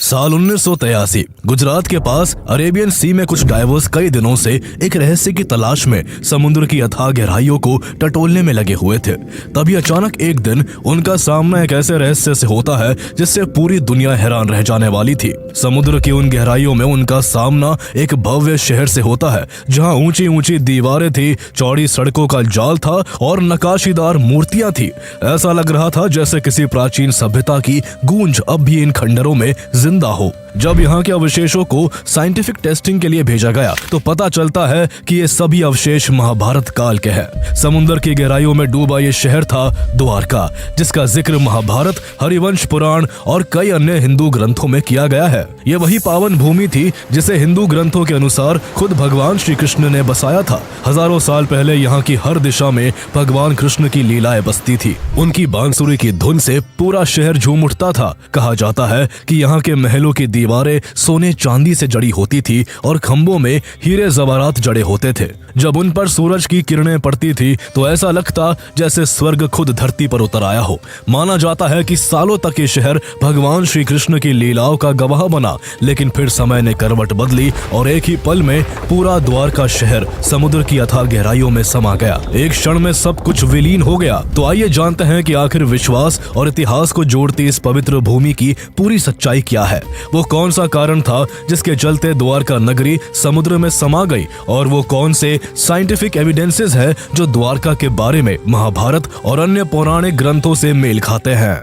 साल 1983 गुजरात के पास अरेबियन सी में कुछ डाइवर्स कई दिनों से एक रहस्य की तलाश में समुद्र की अथाह गहराइयों को टटोलने में लगे हुए थे। तभी अचानक एक दिन उनका सामना एक ऐसे रहस्य से होता है जिससे पूरी दुनिया हैरान रह जाने वाली थी। समुद्र की उन गहराइयों में उनका सामना एक भव्य शहर से होता है जहाँ ऊंची ऊंची दीवारें थी, चौड़ी सड़कों का जाल था और नकाशीदार मूर्तियां थी। ऐसा लग रहा था जैसे किसी प्राचीन सभ्यता की गूंज अब भी इन खंडरों में जिंदा हो। जब यहाँ के अवशेषों को साइंटिफिक टेस्टिंग के लिए भेजा गया तो पता चलता है कि ये सभी अवशेष महाभारत काल के हैं। समुद्र की गहराइयों में डूबा ये शहर था द्वारका, जिसका जिक्र महाभारत, हरिवंश पुराण और कई अन्य हिंदू ग्रंथों में किया गया है। ये वही पावन भूमि थी जिसे हिंदू ग्रंथों के अनुसार खुद भगवान श्री कृष्ण ने बसाया था। हजारों साल पहले यहाँ की हर दिशा में भगवान कृष्ण की लीलाएं बसती थी। उनकी बांसुरी की धुन से पूरा शहर झूम उठता था। कहा जाता है कि यहाँ के महलों की दीवारें सोने चांदी से जड़ी होती थी और खंभों में हीरे जवारात जड़े होते थे। जब उन पर सूरज की किरणें पड़ती थी तो ऐसा लगता जैसे स्वर्ग खुद धरती पर उतर आया हो। माना जाता है कि सालों तक ये शहर भगवान श्री कृष्ण की लीलाओं का गवाह बना, लेकिन फिर समय ने करवट बदली और एक ही पल में पूरा द्वारका शहर समुद्र की अथाह गहराइयों में समा गया। एक क्षण में सब कुछ विलीन हो गया। तो आइए जानते हैं कि आखिर विश्वास और इतिहास को जोड़ती इस पवित्र भूमि की पूरी सच्चाई क्या है। वो कौन सा कारण था जिसके चलते द्वारका नगरी समुद्र में समा गई, और वो कौन से साइंटिफिक एविडेंसेस है जो द्वारका के बारे में महाभारत और अन्य पौराणिक ग्रंथों से मेल खाते हैं।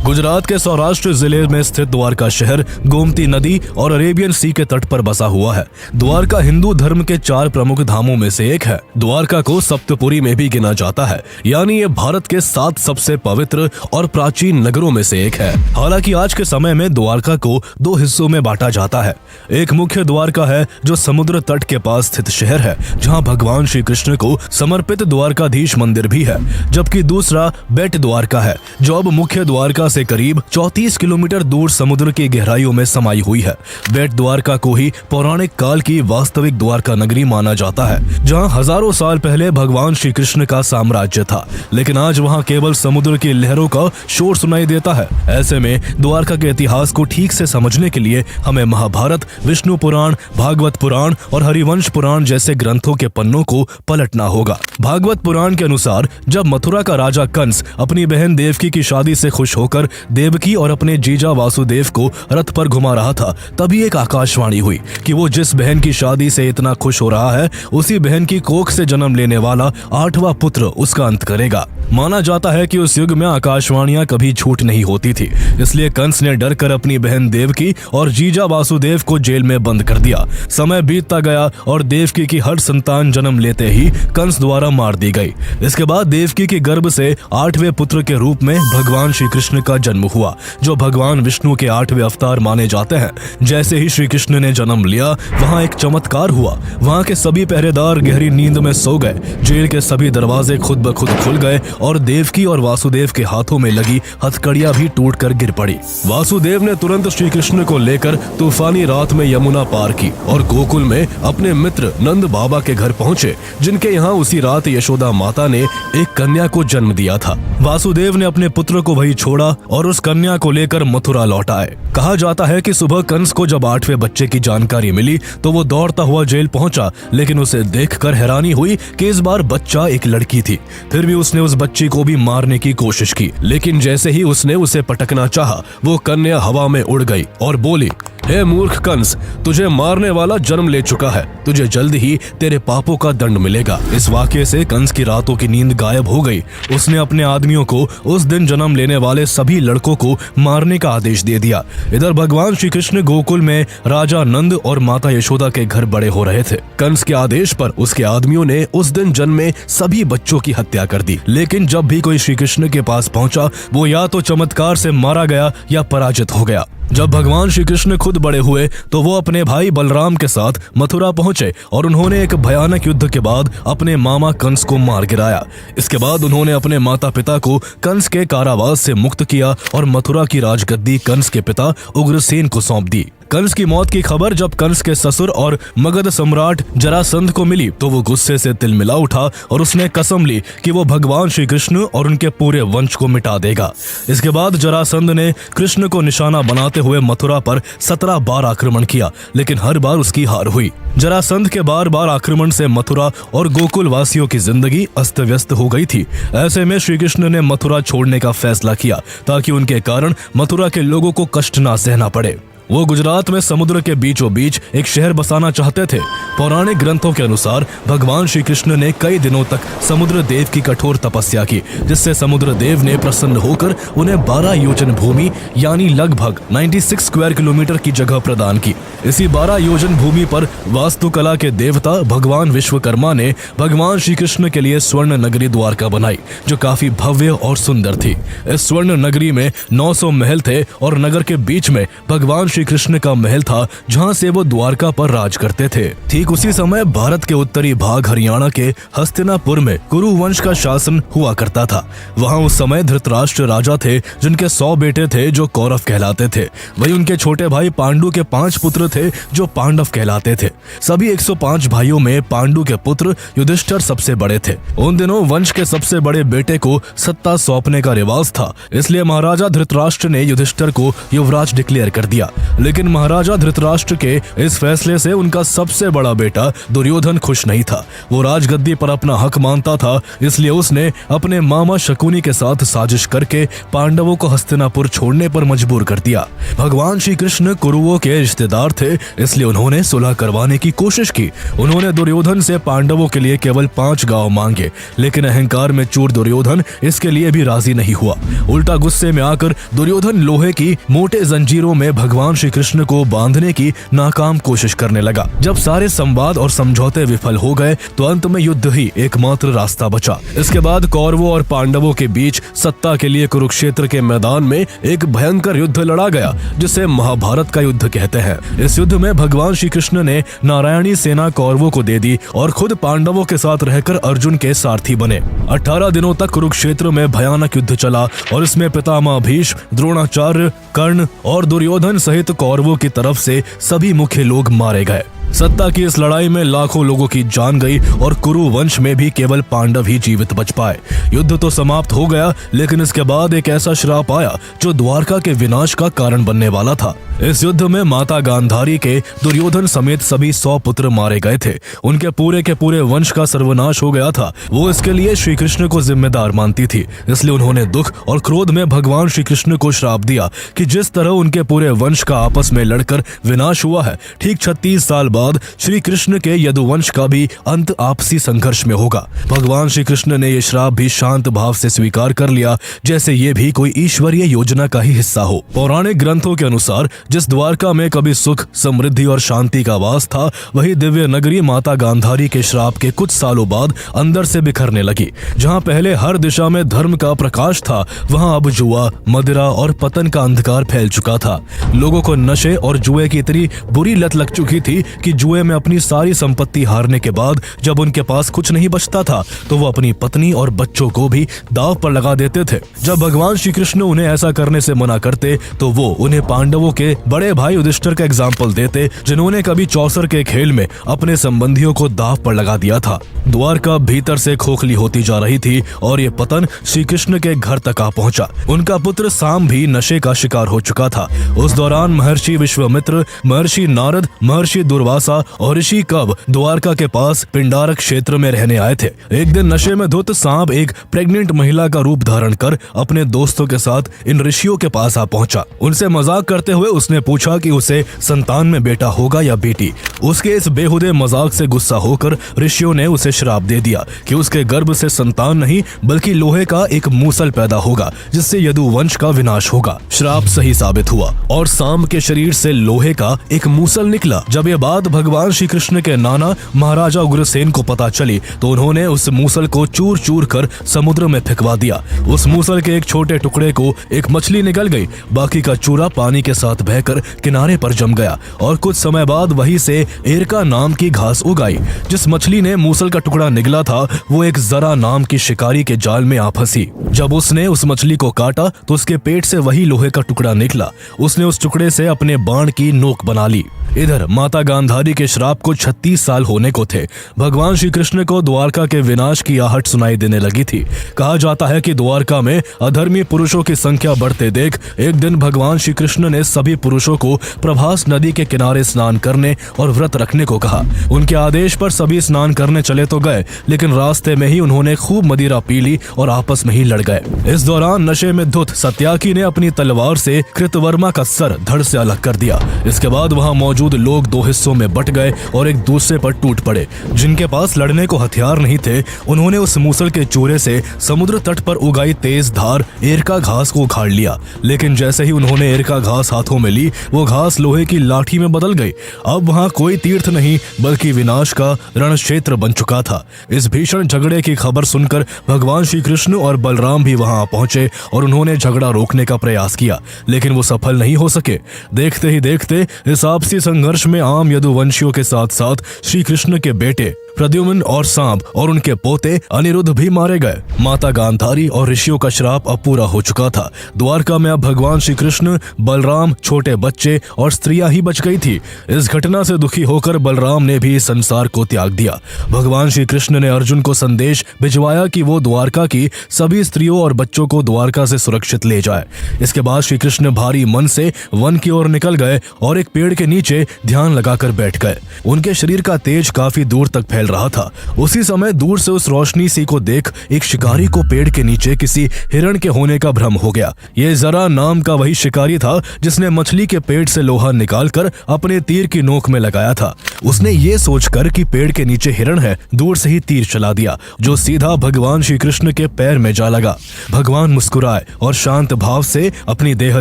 गुजरात के सौराष्ट्र जिले में स्थित द्वारका शहर गोमती नदी और अरेबियन सी के तट पर बसा हुआ है। द्वारका हिंदू धर्म के 4 प्रमुख धामों में से एक है। द्वारका को सप्तपुरी में भी गिना जाता है, यानी ये भारत के 7 सबसे पवित्र और प्राचीन नगरों में से एक है। हालांकि आज के समय में द्वारका को 2 हिस्सों में बांटा जाता है। एक मुख्य द्वारका है जो समुद्र तट के पास स्थित शहर है, जहाँ भगवान श्री कृष्ण को समर्पित द्वारकाधीश मंदिर भी है, जबकि दूसरा बेट द्वारका है जो अब मुख्य द्वारका से करीब 34 किलोमीटर दूर समुद्र की गहराइयों में समाई हुई है। बेट द्वारका को ही पौराणिक काल की वास्तविक द्वारका नगरी माना जाता है, जहां हजारों साल पहले भगवान श्री कृष्ण का साम्राज्य था, लेकिन आज वहां केवल समुद्र की लहरों का शोर सुनाई देता है। ऐसे में द्वारका के इतिहास को ठीक से समझने के लिए हमें महाभारत, विष्णु पुराण, भागवत पुराण और हरिवंश पुराण जैसे ग्रंथों के पन्नों को पलटना होगा। भागवत पुराण के अनुसार जब मथुरा का राजा कंस अपनी बहन देवकी की शादी से खुश होकर देवकी और अपने जीजा वासुदेव को रथ पर घुमा रहा था, तभी एक आकाशवाणी हुई कि वो जिस बहन की शादी से इतना खुश हो रहा है, उसी बहन की कोख से जन्म लेने वाला 8वां पुत्र उसका अंत करेगा। माना जाता है कि उस युग में आकाशवाणियां कभी झूठ नहीं होती थी, इसलिए कंस ने डर कर अपनी बहन देवकी और जीजा वासुदेव को जेल में बंद कर दिया। समय बीतता गया और देवकी की हर संतान जन्म लेते ही कंस द्वारा मार दी गई। इसके बाद देवकी के गर्भ से 8वें पुत्र के रूप में भगवान श्री कृष्ण का जन्म हुआ, जो भगवान विष्णु के 8वें अवतार माने जाते हैं। जैसे ही श्री कृष्ण ने जन्म लिया, वहाँ एक चमत्कार हुआ। वहाँ के सभी पहरेदार गहरी नींद में सो गए, जेल के सभी दरवाजे खुद ब खुद खुल गए और देवकी और वासुदेव के हाथों में लगी हथकड़ियां भी टूटकर गिर पड़ी। वासुदेव ने तुरंत श्री कृष्ण को लेकर तूफानी रात में यमुना पार की और गोकुल में अपने मित्र नंद बाबा के घर पहुंचे, जिनके यहाँ उसी रात यशोदा माता ने एक कन्या को जन्म दिया था। वासुदेव ने अपने पुत्र को वही छोड़ा और उस कन्या को लेकर मथुरा लौट आए। कहा जाता है कि सुबह कंस को जब 8वें बच्चे की जानकारी मिली तो वो दौड़ता हुआ जेल पहुंचा, लेकिन उसे देखकर हैरानी हुई कि इस बार बच्चा एक लड़की थी। फिर भी उसने उस बच्ची को भी मारने की कोशिश की, लेकिन जैसे ही उसने उसे पटकना चाहा, वो कन्या हवा में उड़ गई और बोली, हे मूर्ख कंस, तुझे मारने वाला जन्म ले चुका है, तुझे जल्द ही तेरे पापों का दंड मिलेगा। इस वाक्य से कंस की रातों की नींद गायब हो गई। उसने अपने आदमियों को उस दिन जन्म लेने वाले सभी लड़कों को मारने का आदेश दे दिया। इधर भगवान श्री कृष्ण गोकुल में राजा नंद और माता यशोदा के घर बड़े हो रहे थे। कंस के आदेश पर उसके आदमियों ने उस दिन जन्मे सभी बच्चों की हत्या कर दी, लेकिन जब भी कोई श्री कृष्ण के पास पहुंचा, वो या तो चमत्कार से मारा गया या पराजित हो गया। जब भगवान श्री कृष्ण खुद बड़े हुए तो वो अपने भाई बलराम के साथ मथुरा पहुंचे और उन्होंने एक भयानक युद्ध के बाद अपने मामा कंस को मार गिराया। इसके बाद उन्होंने अपने माता पिता को कंस के कारावास से मुक्त किया और मथुरा की राजगद्दी कंस के पिता उग्रसेन को सौंप दी। कंस की मौत की खबर जब कंस के ससुर और मगध सम्राट जरासंध को मिली तो वो गुस्से से तिलमिला उठा और उसने कसम ली कि वो भगवान श्री कृष्ण और उनके पूरे वंश को मिटा देगा। इसके बाद जरासंध ने कृष्ण को निशाना बनाते हुए मथुरा पर 17 बार आक्रमण किया, लेकिन हर बार उसकी हार हुई। जरासंध के बार बार आक्रमण से मथुरा और गोकुल वासियों की जिंदगी अस्त व्यस्त हो गई थी। ऐसे में श्री कृष्ण ने मथुरा छोड़ने का फैसला किया ताकि उनके कारण मथुरा के लोगों को कष्ट ना सहना पड़े। वो गुजरात में समुद्र के बीचों बीच एक शहर बसाना चाहते थे। पौराणिक ग्रंथों के अनुसार भगवान श्री कृष्ण ने कई दिनों तक समुद्र देव की कठोर तपस्या की, जिससे समुद्र देव ने प्रसन्न होकर उन्हें 12 योजन भूमि यानी लगभग 96 स्क्वायर किलोमीटर की जगह प्रदान की। इसी 12 योजन भूमि पर वास्तुकला के देवता भगवान विश्वकर्मा ने भगवान श्री कृष्ण के लिए स्वर्ण नगरी द्वारका बनाई, जो काफी भव्य और सुंदर थी। इस स्वर्ण नगरी में 900 महल थे और नगर के बीच में भगवान श्री कृष्ण का महल था, जहां से वो द्वारका पर राज करते थे। ठीक उसी समय भारत के उत्तरी भाग हरियाणा के हस्तिनापुर में कुरु वंश का शासन हुआ करता था। वहां उस समय धृतराष्ट्र राजा थे, जिनके 100 बेटे थे जो कौरव कहलाते थे। वही उनके छोटे भाई पांडु के 5 पुत्र थे जो पांडव कहलाते थे। सभी 105 भाइयों में पांडु के पुत्र युधिष्ठिर सबसे बड़े थे। उन दिनों वंश के सबसे बड़े बेटे को सत्ता सौंपने का रिवाज था, इसलिए महाराजा धृतराष्ट्र ने युधिष्ठिर को युवराज डिक्लेयर कर दिया। लेकिन महाराजा धृतराष्ट्र के इस फैसले से उनका सबसे बड़ा बेटा दुर्योधन खुश नहीं था। वो राजगद्दी पर अपना हक मानता था, इसलिए उसने अपने मामा शकुनी के साथ साजिश करके पांडवों को हस्तिनापुर छोड़ने पर मजबूर कर दिया। भगवान श्री कृष्ण कुरुओं के रिश्तेदार थे, इसलिए उन्होंने सुलह करवाने की कोशिश की। उन्होंने दुर्योधन से पांडवों के लिए केवल 5 गांव मांगे, लेकिन अहंकार में चूर दुर्योधन इसके लिए भी राजी नहीं हुआ। उल्टा गुस्से में आकर दुर्योधन लोहे की मोटे जंजीरों में भगवान श्री कृष्ण को बांधने की नाकाम कोशिश करने लगा। जब सारे संवाद और समझौते विफल हो गए तो अंत में युद्ध ही एकमात्र रास्ता बचा। इसके बाद कौरवों और पांडवों के बीच सत्ता के लिए कुरुक्षेत्र के मैदान में एक भयंकर युद्ध लड़ा गया, जिसे महाभारत का युद्ध कहते हैं। इस युद्ध में भगवान श्री कृष्ण ने नारायणी सेना कौरवों को दे दी और खुद पांडवों के साथ रहकर अर्जुन के सारथी बने। 18 दिनों तक कुरुक्षेत्र में भयानक युद्ध चला और इसमें पितामह भीष्म, द्रोणाचार्य, कर्ण और दुर्योधन सहित कौरवों की तरफ से सभी मुख्य लोग मारे गए। सत्ता की इस लड़ाई में लाखों लोगों की जान गई और कुरु वंश में भी केवल पांडव ही जीवित बच पाए। युद्ध तो समाप्त हो गया, लेकिन इसके बाद एक ऐसा श्राप आया जो द्वारका के विनाश का कारण बनने वाला था। इस युद्ध में माता गांधारी के दुर्योधन समेत सभी 100 पुत्र मारे गए थे। उनके पूरे के पूरे वंश का सर्वनाश हो गया था। वो इसके लिए श्री कृष्ण को जिम्मेदार मानती थी, इसलिए उन्होंने दुख और क्रोध में भगवान श्री कृष्ण को श्राप दिया कि जिस तरह उनके पूरे वंश का आपस में लड़कर विनाश हुआ है, ठीक 36 साल बाद श्री कृष्ण के यदुवंश का भी अंत आपसी संघर्ष में होगा। भगवान श्री कृष्ण ने यह श्राप भी शांत भाव से स्वीकार कर लिया, जैसे ये भी कोई ईश्वरीय योजना का ही हिस्सा हो। पौराणिक ग्रंथों के अनुसार जिस द्वारका में कभी सुख, समृद्धि और शांति का वास था, वही दिव्य नगरी माता गांधारी के श्राप के कुछ सालों बाद अंदर से बिखरने लगी। जहाँ पहले हर दिशा में धर्म का प्रकाश था, वहाँ अब जुआ, मदिरा और पतन का अंधकार फैल चुका था। लोगों को नशे और जुए की इतनी बुरी लत लग चुकी थी कि जुए में अपनी सारी संपत्ति हारने के बाद जब उनके पास कुछ नहीं बचता था तो वो अपनी पत्नी और बच्चों को भी दांव पर लगा देते थे। जब भगवान श्री कृष्ण उन्हें ऐसा करने से मना करते तो वो उन्हें पांडवों के बड़े भाई युधिष्ठिर का एग्जाम्पल देते, जिन्होंने कभी चौसर के खेल में अपने संबंधियों को दांव पर लगा दिया था। द्वारका भीतर से खोखली होती जा रही थी और ये पतन श्री कृष्ण के घर तक आ पहुंचा। उनका पुत्र साम भी नशे का शिकार हो चुका था। उस दौरान महर्षि विश्वामित्र, महर्षि नारद, महर्षि दुर्वासा और ऋषि कब द्वारका के पास पिंडारक क्षेत्र में रहने आए थे। एक दिन नशे में धुत सांप एक प्रेग्नेंट महिला का रूप धारण कर अपने दोस्तों के साथ इन ऋषियों के पास आ पहुंचा। उनसे मजाक करते हुए उसने पूछा कि उसे संतान में बेटा होगा या बेटी। उसके इस बेहुदे मजाक से गुस्सा होकर ऋषियों ने उसे श्राप दे दिया कि उसके गर्भ से संतान नहीं बल्कि लोहे का एक मूसल पैदा होगा, जिससे यदुवंश का विनाश होगा। श्राप सही साबित हुआ और सांप के शरीर से लोहे का एक मूसल निकला। जब यह बात भगवान श्री कृष्ण के नाना महाराजा उग्रसेन को पता चली तो उन्होंने उस मूसल को चूर चूर कर समुद्र में फेंकवा दिया। उस मूसल के एक छोटे टुकड़े को एक मछली निगल गई, बाकी का चूरा पानी के साथ बहकर किनारे पर जम गया और कुछ समय बाद वहीं से एरका नाम की घास उगाई। जिस मछली ने मूसल का टुकड़ा निगला था वो एक जरा नाम की शिकारी के जाल में आ फंसी। जब उसने उस मछली को काटा तो उसके पेट से वही लोहे का टुकड़ा निकला। उसने उस टुकड़े से अपने बाण की नोक बना ली। इधर माता गांधारी के श्राप को 36 साल होने को थे। भगवान श्री कृष्ण को द्वारका के विनाश की आहट सुनाई देने लगी थी। कहा जाता है कि द्वारका में अधर्मी पुरुषों की संख्या बढ़ते देख एक दिन भगवान श्री कृष्ण ने सभी पुरुषों को प्रभास नदी के किनारे स्नान करने और व्रत रखने को कहा। उनके आदेश पर सभी स्नान करने चले तो गए, लेकिन रास्ते में ही उन्होंने खूब मदिरा पी ली और आपस में ही लड़ गए। इस दौरान नशे में धुत सत्याकी ने अपनी तलवार से कृतवर्मा का सर धड़ से अलग कर दिया। इसके बाद वहां मौजूद लोग दो हिस्सों में बट गए और एक दूसरे पर टूट पड़े। जिनके पास लड़ने को हथियार नहीं थे उन्होंने उस मूसल के चूरे से समुद्र तट पर उगाई तेज धार एरका घास को उखाड़ लिया, लेकिन जैसे ही उन्होंने एरका घास हाथों में ली वो घास लोहे की लाठी में बदल गई। अब वहां कोई तीर्थ नहीं बल्कि विनाश का रण क्षेत्र बन चुका था। इस भीषण झगड़े की खबर सुनकर भगवान श्री कृष्ण और बलराम भी वहां पहुंचे और उन्होंने झगड़ा रोकने का प्रयास किया, लेकिन वो सफल नहीं हो सके। देखते ही देखते इस आपसी संघर्ष में आम यदुवंशियों के साथ साथ श्री कृष्ण के बेटे प्रद्युम्न और सांब और उनके पोते अनिरुद्ध भी मारे गए। माता गांधारी और ऋषियों का श्राप अब पूरा हो चुका था। द्वारका में अब भगवान श्री कृष्ण, बलराम, छोटे बच्चे और स्त्रियां ही बच गई थी। इस घटना से दुखी होकर बलराम ने भी इस संसार को त्याग दिया। भगवान श्री कृष्ण ने अर्जुन को संदेश भिजवाया कि वो द्वारका की सभी स्त्रियों और बच्चों को द्वारका से सुरक्षित ले जाए। इसके बाद श्री कृष्ण भारी मन से वन की ओर निकल गए और एक पेड़ के नीचे ध्यान लगाकर बैठ गए। उनके शरीर का तेज काफी दूर तक रहा था। उसी समय दूर से उस रोशनी सी को देख एक शिकारी को पेड़ के नीचे किसी हिरण के होने का भ्रम हो गया। ये जरा नाम का वही शिकारी था जिसने मछली के पेट से लोहा निकालकर अपने तीर की नोक में लगाया था। उसने ये सोचकर कि पेड़ के नीचे हिरण है, दूर से ही तीर चला दिया जो सीधा भगवान श्री कृष्ण के पैर में जा लगा। भगवान मुस्कुराए और शांत भाव से अपनी देह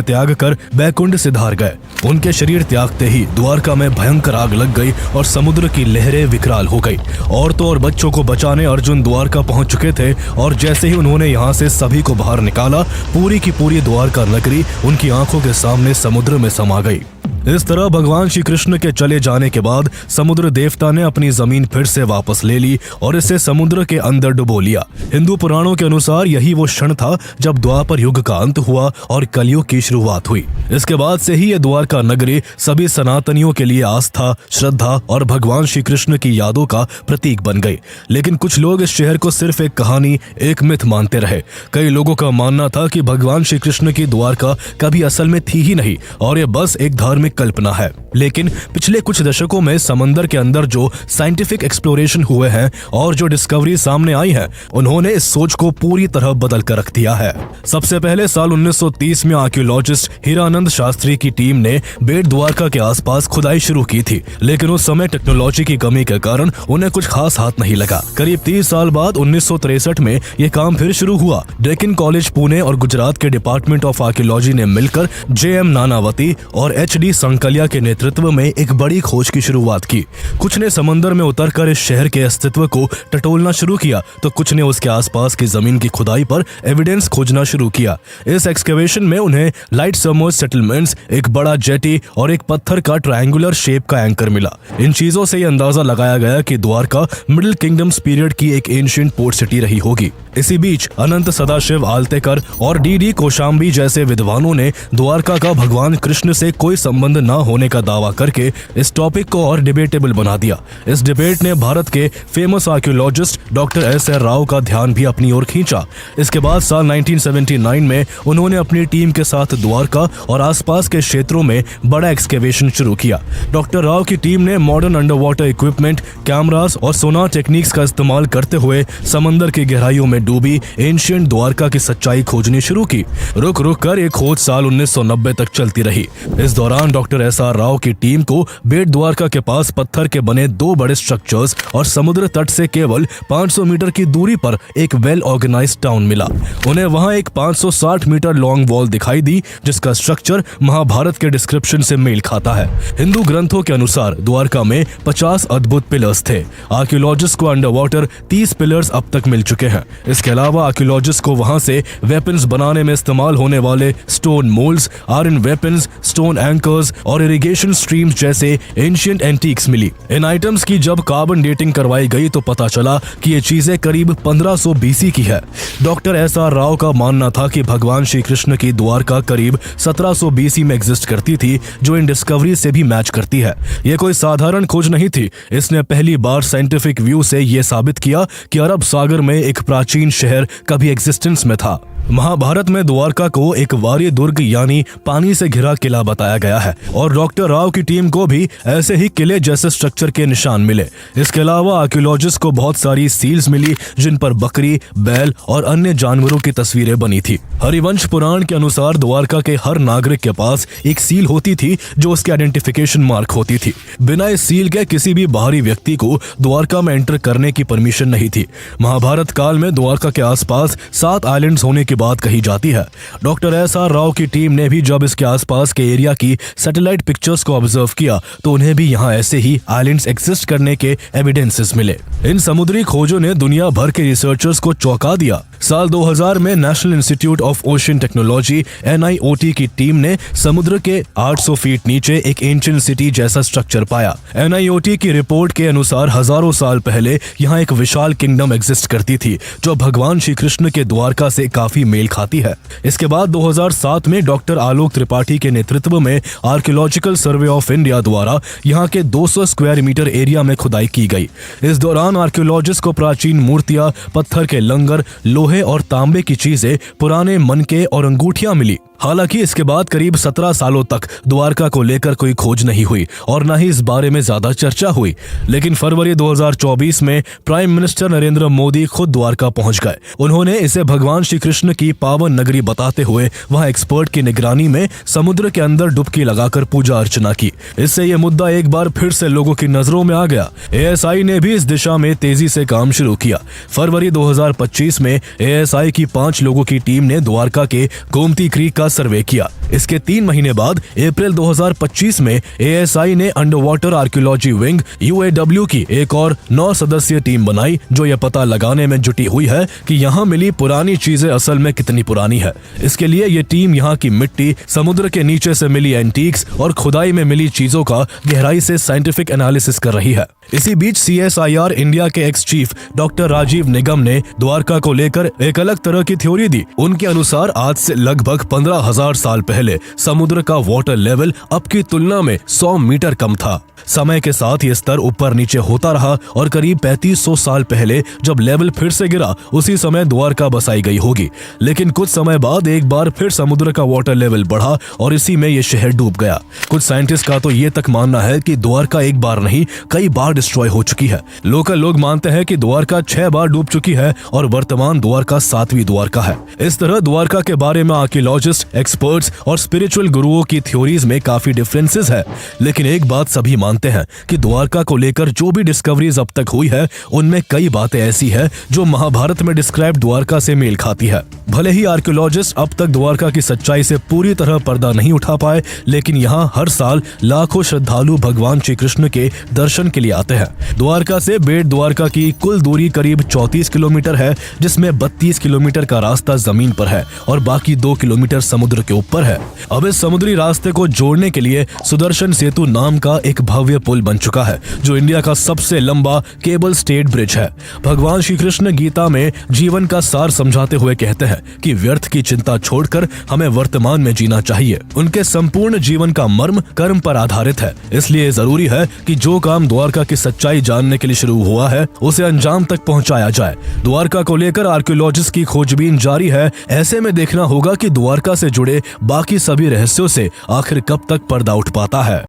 त्याग कर बैकुंठ से धार गए। उनके शरीर त्यागते ही द्वारका में भयंकर आग लग गई और समुद्र की लहरें विकराल हो गई। औरतों और बच्चों को बचाने अर्जुन द्वारका पहुंच चुके थे और जैसे ही उन्होंने यहां से सभी को बाहर निकाला पूरी की पूरी द्वारका नगरी उनकी आंखों के सामने समुद्र में समा गई। इस तरह भगवान श्री कृष्ण के चले जाने के बाद समुद्र देवता ने अपनी जमीन फिर से वापस ले ली और इसे समुद्र के अंदर डुबो लिया। हिंदू पुराणों के अनुसार यही वो क्षण था जब द्वापर युग का अंत हुआ और कलयुग की शुरुआत हुई। इसके बाद से ही ये द्वारका नगरी सभी सनातनियों के लिए आस्था, श्रद्धा और भगवान श्री कृष्ण की यादों का प्रतीक बन गई। लेकिन कुछ लोग इस शहर को सिर्फ एक कहानी, एक मिथ मानते रहे। कई लोगों का मानना था कि भगवान श्री कृष्ण की द्वारका कभी असल में थी ही नहीं और ये बस एक धार्मिक कल्पना है। लेकिन पिछले कुछ दशकों में समंदर के अंदर जो साइंटिफिक एक्सप्लोरेशन हुए हैं और जो डिस्कवरी सामने आई है उन्होंने इस सोच को पूरी तरह बदल कर रख दिया है। सबसे पहले साल 1930 में आर्कियोलॉजिस्ट हीरानंद शास्त्री की टीम ने बेट द्वारका के आसपास खुदाई शुरू की थी, लेकिन उस समय टेक्नोलॉजी की कमी के कारण उन्हें कुछ खास हाथ नहीं लगा। करीब 30 साल बाद 1963 में ये काम फिर शुरू हुआ। डेक्कन कॉलेज पुणे और गुजरात के डिपार्टमेंट ऑफ आर्कियोलॉजी ने मिलकर JM नानावती और HD संकलिया के नेतृत्व में एक बड़ी खोज की शुरुआत की। कुछ ने समंदर में उतरकर इस शहर के अस्तित्व को टटोलना शुरू किया तो कुछ ने उसके आसपास की जमीन की खुदाई पर एविडेंस खोजना शुरू किया। इस एक्सकेवेशन में उन्हें लाइट सबमर्ज्ड सेटलमेंट्स, एक बड़ा जेटी और एक पत्थर का ट्रायंगुलर शेप का एंकर मिला। इन चीजों से यह अंदाजा लगाया गया कि द्वारका मिडिल किंगडम्स पीरियड की एक एंशिएंट पोर्ट सिटी रही होगी। इसी बीच अनंत सदाशिव आलतेकर और D.D. कोशाम्बी जैसे विद्वानों ने द्वारका का भगवान कृष्ण से कोई संबंध न होने का दावा करके इस टॉपिक को और डिबेटेबल बना दिया। इस डिबेट ने भारत के famous archaeologist doctor S.R. Rao का ध्यान भी अपनी ओर खींचा। इसके बाद साल 1979 में उन्होंने अपनी टीम के साथ द्वारका और आसपास के क्षेत्रों में बड़ा एक्सकेवेशन शुरू किया। डॉक्टर राव की टीम ने modern under water equipment, cameras और सोनार टेक्निक्स का इस्तेमाल करते हुए समंदर की गहराइयों में डूबी एंशिएंट द्वारका की सच्चाई खोजनी शुरू की। रुक रुक कर ये खोज साल 1990 तक चलती रही। इस दौरान डॉक्टर SR राव की टीम को बेट द्वारका के पास पत्थर के बने 2 बड़े स्ट्रक्चर्स और समुद्र तट से केवल 500 मीटर की दूरी पर एक वेल ऑर्गेनाइज्ड टाउन मिला। उन्हें वहां एक 560 मीटर लॉन्ग वॉल दिखाई दी, जिसका स्ट्रक्चर महाभारत के डिस्क्रिप्शन से मेल खाता है। हिंदू ग्रंथों के अनुसार द्वारका में 50 अद्भुत पिलर्स थे। आर्कियोलॉजिस्ट को अंडर वाटर 30 पिलर्स अब तक मिल चुके हैं। इसके अलावा आर्कियोलॉजिस्ट को वहां से वेपन्स बनाने में इस्तेमाल होने वाले stone moulds, iron weapons, stone anchors और इरिगेशन स्ट्रीम्स जैसे एंशिएंट एंटीक्स मिली। इन आइटम्स की जब कार्बन डेटिंग करवाई गई तो पता चला कि ये चीजें करीब 1500 BC की है। डॉक्टर SR राव का मानना था कि भगवान श्री कृष्ण की द्वारका करीब 1700 BC में एग्जिस्ट करती थी, जो इन डिस्कवरी से भी मैच करती है। ये कोई साधारण खोज नहीं थी। इसने पहली बार साइंटिफिक व्यू से ये साबित किया कि अरब सागर में एक प्राचीन शहर कभी एग्जिस्टेंस में था। महाभारत में द्वारका को एक वारी दुर्ग यानी पानी से घिरा किला बताया गया है और डॉक्टर राव की टीम को भी ऐसे ही किले जैसे स्ट्रक्चर के निशान मिले। इसके अलावा आर्कियोलॉजिस्ट को बहुत सारी सील्स मिली, जिन पर बकरी, बैल और अन्य जानवरों की तस्वीरें बनी थी। हरिवंश पुराण के अनुसार द्वारका के हर नागरिक के पास एक सील होती थी जो उसके आइडेंटिफिकेशन मार्क होती थी। बिना इस सील के किसी भी बाहरी व्यक्ति को द्वारका में एंटर करने की परमिशन नहीं थी। महाभारत काल में द्वारका के आसपास 7 आइलैंड्स होने की बात कही जाती है। डॉक्टर SR राव की टीम ने भी जब इसके आसपास के एरिया की सैटेलाइट पिक्चर्स को ऑब्जर्व किया तो उन्हें भी यहाँ ऐसे ही आइलैंड्स एग्जिस्ट करने के एविडेंसेस मिले। इन समुद्री खोजों ने दुनिया भर के रिसर्चर्स को चौंका दिया। साल 2000 में national institute of ocean technology NIOT की टीम ने समुद्र के 800 फीट नीचे एक एंशिएंट सिटी जैसा स्ट्रक्चर पाया। NIOT की रिपोर्ट के अनुसार हजारों साल पहले यहाँ एक विशाल किंगडम एग्जिस्ट करती थी, जो भगवान श्री कृष्ण के द्वारका से काफी मेल खाती है। इसके बाद 2007 में डॉक्टर आलोक त्रिपाठी के नेतृत्व में आर्कियोलॉजिकल सर्वे ऑफ इंडिया द्वारा यहाँ के 200 स्क्वायर मीटर एरिया में खुदाई की गई। इस दौरान आर्कियोलॉजिस्ट को प्राचीन मूर्तियां, पत्थर के लंगर, लोहे और तांबे की चीजें, पुराने मनके और अंगूठियां मिली। हालांकि इसके बाद करीब 17 सालों तक द्वारका को लेकर कोई खोज नहीं हुई और न ही इस बारे में ज्यादा चर्चा हुई। लेकिन फरवरी 2024 में प्राइम मिनिस्टर नरेंद्र मोदी खुद द्वारका पहुंच गए। उन्होंने इसे भगवान श्री कृष्ण की पावन नगरी बताते हुए वहां एक्सपर्ट की निगरानी में समुद्र के अंदर डुबकी लगाकर पूजा अर्चना की। इससे यह मुद्दा एक बार फिर से लोगों की नजरों में आ गया। ASI ने भी इस दिशा में तेजी से काम शुरू किया। फरवरी 2025 में ASI की 5 लोगों की टीम ने द्वारका के गोमती क्रीक का सर्वे किया। इसके 3 महीने बाद अप्रैल 2025 में ASI ने under water archaeology wing UAW की एक और 9 सदस्यीय टीम बनाई, जो यह पता लगाने में जुटी हुई है कि यहाँ मिली पुरानी चीजें असल में कितनी पुरानी है। इसके लिए ये टीम यहाँ की मिट्टी, समुद्र के नीचे से मिली एंटीक्स और खुदाई में मिली चीजों का गहराई से साइंटिफिक एनालिसिस कर रही है। इसी बीच CSIR इंडिया के एक्स चीफ डॉक्टर राजीव निगम ने द्वारका को लेकर एक अलग तरह की थ्योरी दी। उनके अनुसार आज से लगभग 15,000 साल पहले समुद्र का वाटर लेवल अब की तुलना में 100 मीटर कम था। समय के साथ ये स्तर ऊपर नीचे होता रहा और करीब 3500 साल पहले जब लेवल फिर से गिरा, उसी समय द्वारका बसाई गई होगी। लेकिन कुछ समय बाद एक बार फिर समुद्र का वाटर लेवल बढ़ा और इसी में ये शहर डूब गया। कुछ साइंटिस्ट का तो ये तक मानना है कि द्वारका एक बार नहीं, कई बार डिस्ट्रॉय हो चुकी है। लोकल लोग मानते हैं कि द्वारका 6 बार डूब चुकी है और वर्तमान द्वारका 7वीं द्वारका है। इस तरह द्वारका के बारे में आर्कियोलॉजिस्ट, एक्सपर्ट्स और स्पिरिचुअल गुरुओं की थ्योरीज में काफी डिफरेंसेस है। लेकिन एक बात सभी मानते हैं कि द्वारका को लेकर जो भी डिस्कवरीज अब तक हुई है, उनमें कई बातें ऐसी है जो महाभारत में डिस्क्राइब द्वारका से मेल खाती है। भले ही आर्कियोलॉजिस्ट अब तक द्वारका की सच्चाई से पूरी तरह पर्दा नहीं उठा पाए, लेकिन यहाँ हर साल लाखों श्रद्धालु भगवान श्री कृष्ण के दर्शन के लिए आते हैं। द्वारका से बेट द्वारका की कुल दूरी करीब 34 किलोमीटर है, जिसमें 32 किलोमीटर का रास्ता जमीन पर है और बाकी 2 किलोमीटर समुद्र के ऊपर है। अब इस समुद्री रास्ते को जोड़ने के लिए सुदर्शन सेतु नाम का एक भव्य पुल बन चुका है, जो इंडिया का सबसे लंबा केबल स्टेड ब्रिज है। भगवान श्री कृष्ण गीता में जीवन का सार समझाते हुए कहते हैं कि व्यर्थ की चिंता छोड़कर हमें वर्तमान में जीना चाहिए। उनके संपूर्ण जीवन का मर्म कर्म पर आधारित है। इसलिए जरूरी है कि जो काम द्वारका की सच्चाई जानने के लिए शुरू हुआ है, उसे अंजाम तक पहुंचाया जाए। द्वारका को लेकर आर्कियोलॉजिस्ट की खोजबीन जारी है। ऐसे में देखना होगा कि द्वारका से जुड़े बाकी सभी रहस्यों से आखिर कब तक पर्दा उठ पाता है।